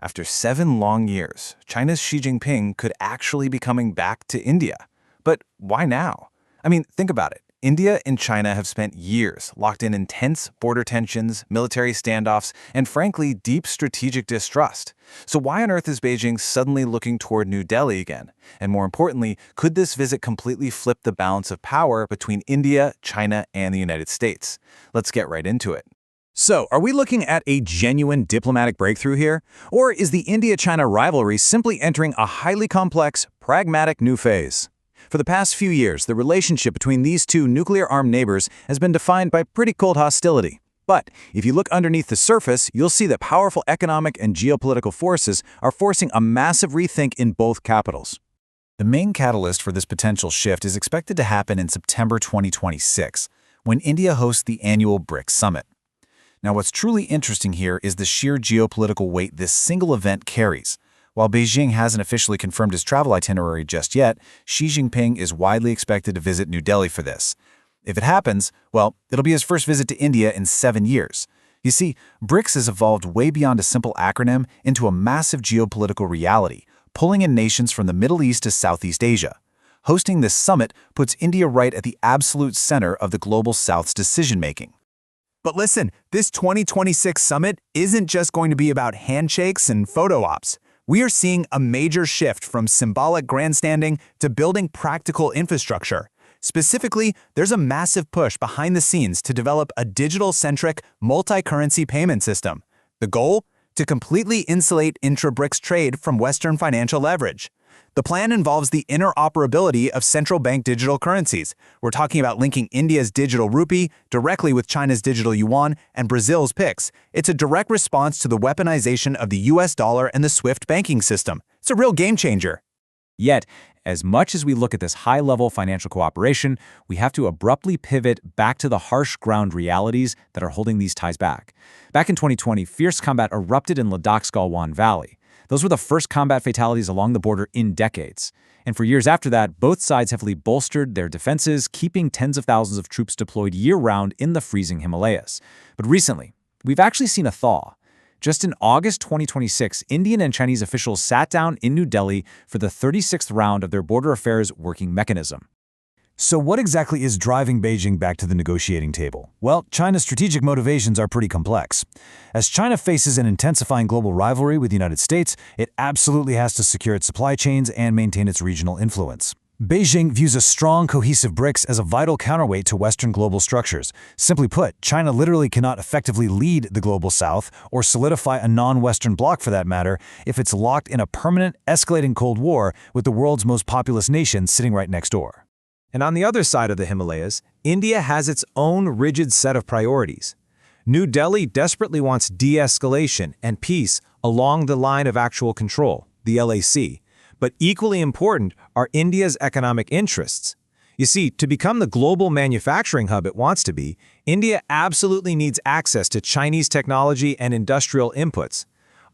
After 7 long years, China's Xi Jinping could actually be coming back to India. But why now? I mean, think about it. India and China have spent years locked in intense border tensions, military standoffs, and frankly, deep strategic distrust. So why on earth is Beijing suddenly looking toward New Delhi again? And more importantly, could this visit completely flip the balance of power between India, China, and the United States? Let's get right into it. So, are we looking at a genuine diplomatic breakthrough here? Or is the India-China rivalry simply entering a highly complex, pragmatic new phase? For the past few years, the relationship between these two nuclear-armed neighbors has been defined by pretty cold hostility. But if you look underneath the surface, you'll see that powerful economic and geopolitical forces are forcing a massive rethink in both capitals. The main catalyst for this potential shift is expected to happen in September 2026, when India hosts the annual BRICS Summit. Now, what's truly interesting here is the sheer geopolitical weight this single event carries. While Beijing hasn't officially confirmed his travel itinerary just yet, Xi Jinping is widely expected to visit New Delhi for this. If it happens, well, it'll be his first visit to India in 7 years. You see, BRICS has evolved way beyond a simple acronym into a massive geopolitical reality, pulling in nations from the Middle East to Southeast Asia. Hosting this summit puts India right at the absolute center of the Global South's decision-making. But listen, this 2026 summit isn't just going to be about handshakes and photo ops. We are seeing a major shift from symbolic grandstanding to building practical infrastructure. Specifically, there's a massive push behind the scenes to develop a digital-centric, multi-currency payment system. The goal? To completely insulate intra-BRICS trade from Western financial leverage. The plan involves the interoperability of central bank digital currencies. We're talking about linking India's digital rupee directly with China's digital yuan and Brazil's PIX. It's a direct response to the weaponization of the US dollar and the SWIFT banking system. It's a real game changer. Yet, as much as we look at this high-level financial cooperation, we have to abruptly pivot back to the harsh ground realities that are holding these ties back. Back in 2020, fierce combat erupted in Ladakh's Galwan Valley. Those were the first combat fatalities along the border in decades. And for years after that, both sides heavily bolstered their defenses, keeping tens of thousands of troops deployed year-round in the freezing Himalayas. But recently, we've actually seen a thaw. Just in August 2026, Indian and Chinese officials sat down in New Delhi for the 36th round of their border affairs working mechanism. So what exactly is driving Beijing back to the negotiating table? Well, China's strategic motivations are pretty complex. As China faces an intensifying global rivalry with the United States, it absolutely has to secure its supply chains and maintain its regional influence. Beijing views a strong, cohesive BRICS as a vital counterweight to Western global structures. Simply put, China literally cannot effectively lead the global South, or solidify a non-Western bloc for that matter, if it's locked in a permanent, escalating Cold War with the world's most populous nation sitting right next door. And on the other side of the Himalayas, India has its own rigid set of priorities. New Delhi desperately wants de-escalation and peace along the line of actual control, the LAC. But equally important are India's economic interests. You see, to become the global manufacturing hub it wants to be, India absolutely needs access to Chinese technology and industrial inputs.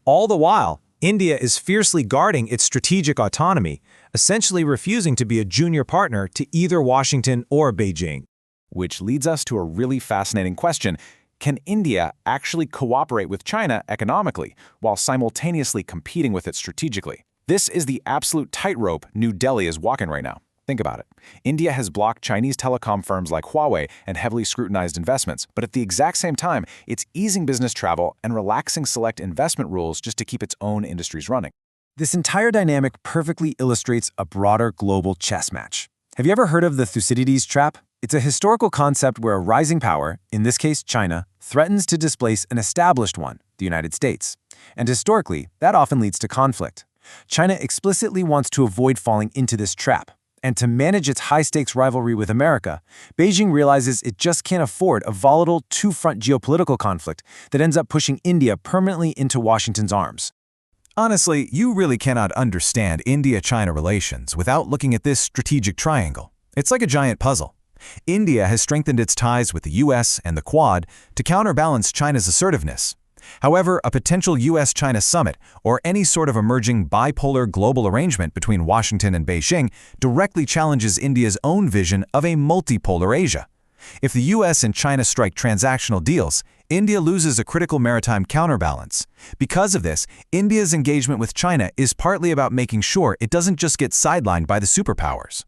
All the while, India is fiercely guarding its strategic autonomy, essentially refusing to be a junior partner to either Washington or Beijing. Which leads us to a really fascinating question. Can India actually cooperate with China economically while simultaneously competing with it strategically? This is the absolute tightrope New Delhi is walking right now. Think about it. India has blocked Chinese telecom firms like Huawei and heavily scrutinized investments, but at the exact same time, it's easing business travel and relaxing select investment rules just to keep its own industries running. This entire dynamic perfectly illustrates a broader global chess match. Have you ever heard of the Thucydides trap? It's a historical concept where a rising power, in this case China, threatens to displace an established one, the United States. And historically, that often leads to conflict. China explicitly wants to avoid falling into this trap. And to manage its high-stakes rivalry with America, Beijing realizes it just can't afford a volatile two-front geopolitical conflict that ends up pushing India permanently into Washington's arms. Honestly, you really cannot understand India-China relations without looking at this strategic triangle. It's like a giant puzzle. India has strengthened its ties with the US and the Quad to counterbalance China's assertiveness. However, a potential US-China summit or any sort of emerging bipolar global arrangement between Washington and Beijing directly challenges India's own vision of a multipolar Asia. If the US and China strike transactional deals, India loses a critical maritime counterbalance. Because of this, India's engagement with China is partly about making sure it doesn't just get sidelined by the superpowers.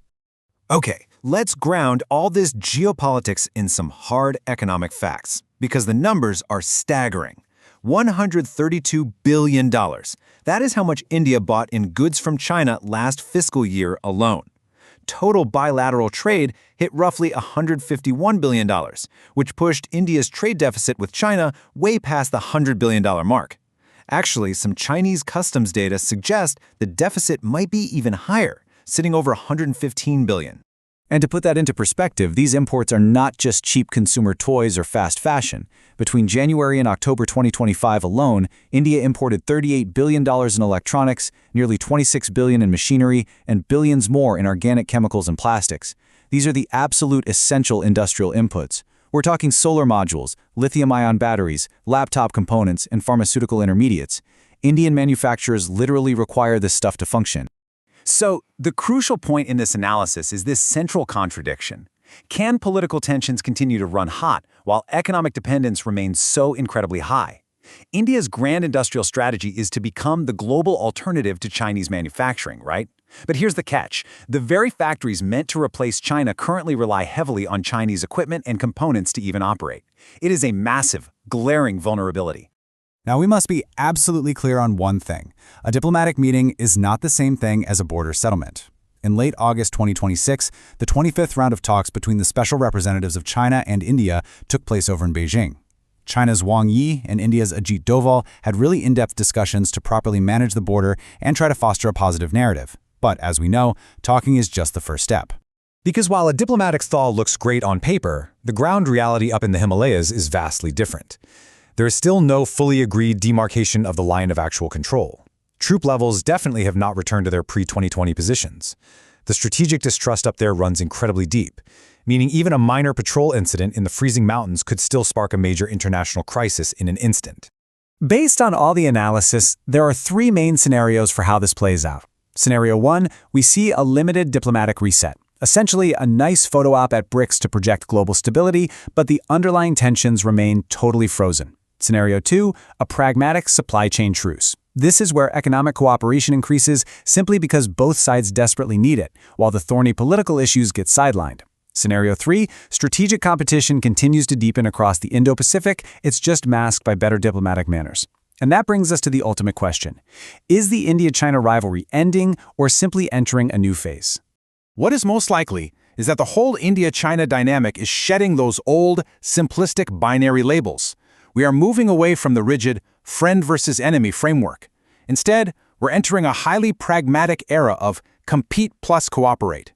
Okay, let's ground all this geopolitics in some hard economic facts, because the numbers are staggering. $132 billion. That is how much India bought in goods from China last fiscal year alone. Total bilateral trade hit roughly $151 billion, which pushed India's trade deficit with China way past the $100 billion mark. Actually, some Chinese customs data suggest the deficit might be even higher, sitting over $115 billion. And to put that into perspective, these imports are not just cheap consumer toys or fast fashion. Between January and October 2025 alone, India imported $38 billion in electronics, nearly $26 billion in machinery, and billions more in organic chemicals and plastics. These are the absolute essential industrial inputs. We're talking solar modules, lithium-ion batteries, laptop components, and pharmaceutical intermediates. Indian manufacturers literally require this stuff to function. So, the crucial point in this analysis is this central contradiction. Can political tensions continue to run hot while economic dependence remains so incredibly high? India's grand industrial strategy is to become the global alternative to Chinese manufacturing, right? But here's the catch. The very factories meant to replace China currently rely heavily on Chinese equipment and components to even operate. It is a massive, glaring vulnerability. Now, we must be absolutely clear on one thing. A diplomatic meeting is not the same thing as a border settlement. In late August 2026, the 25th round of talks between the special representatives of China and India took place over in Beijing. China's Wang Yi and India's Ajit Doval had really in-depth discussions to properly manage the border and try to foster a positive narrative. But as we know, talking is just the first step. Because while a diplomatic thaw looks great on paper, the ground reality up in the Himalayas is vastly different. There is still no fully agreed demarcation of the line of actual control. Troop levels definitely have not returned to their pre-2020 positions. The strategic distrust up there runs incredibly deep, meaning even a minor patrol incident in the freezing mountains could still spark a major international crisis in an instant. Based on all the analysis, there are three main scenarios for how this plays out. Scenario 1, we see a limited diplomatic reset. Essentially, a nice photo op at BRICS to project global stability, but the underlying tensions remain totally frozen. Scenario 2, a pragmatic supply chain truce. This is where economic cooperation increases simply because both sides desperately need it, while the thorny political issues get sidelined. Scenario 3, strategic competition continues to deepen across the Indo-Pacific, it's just masked by better diplomatic manners. And that brings us to the ultimate question. Is the India-China rivalry ending or simply entering a new phase? What is most likely is that the whole India-China dynamic is shedding those old, simplistic binary labels. We are moving away from the rigid friend versus enemy framework. Instead, we're entering a highly pragmatic era of compete plus cooperate.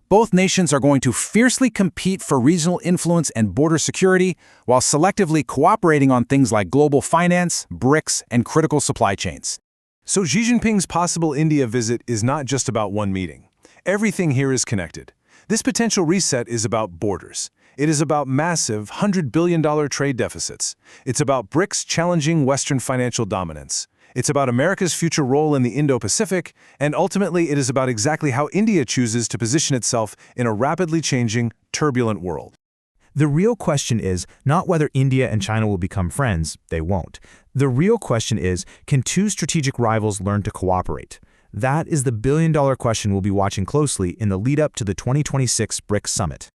Both nations are going to fiercely compete for regional influence and border security, while selectively cooperating on things like global finance, BRICS, and critical supply chains. So Xi Jinping's possible India visit is not just about one meeting. Everything here is connected. This potential reset is about borders. It is about massive $100 billion trade deficits. It's about BRICS challenging Western financial dominance. It's about America's future role in the Indo-Pacific, and ultimately it is about exactly how India chooses to position itself in a rapidly changing, turbulent world. The real question is not whether India and China will become friends. They won't. The real question is, can two strategic rivals learn to cooperate? That is the billion-dollar question we'll be watching closely in the lead-up to the 2026 BRICS Summit.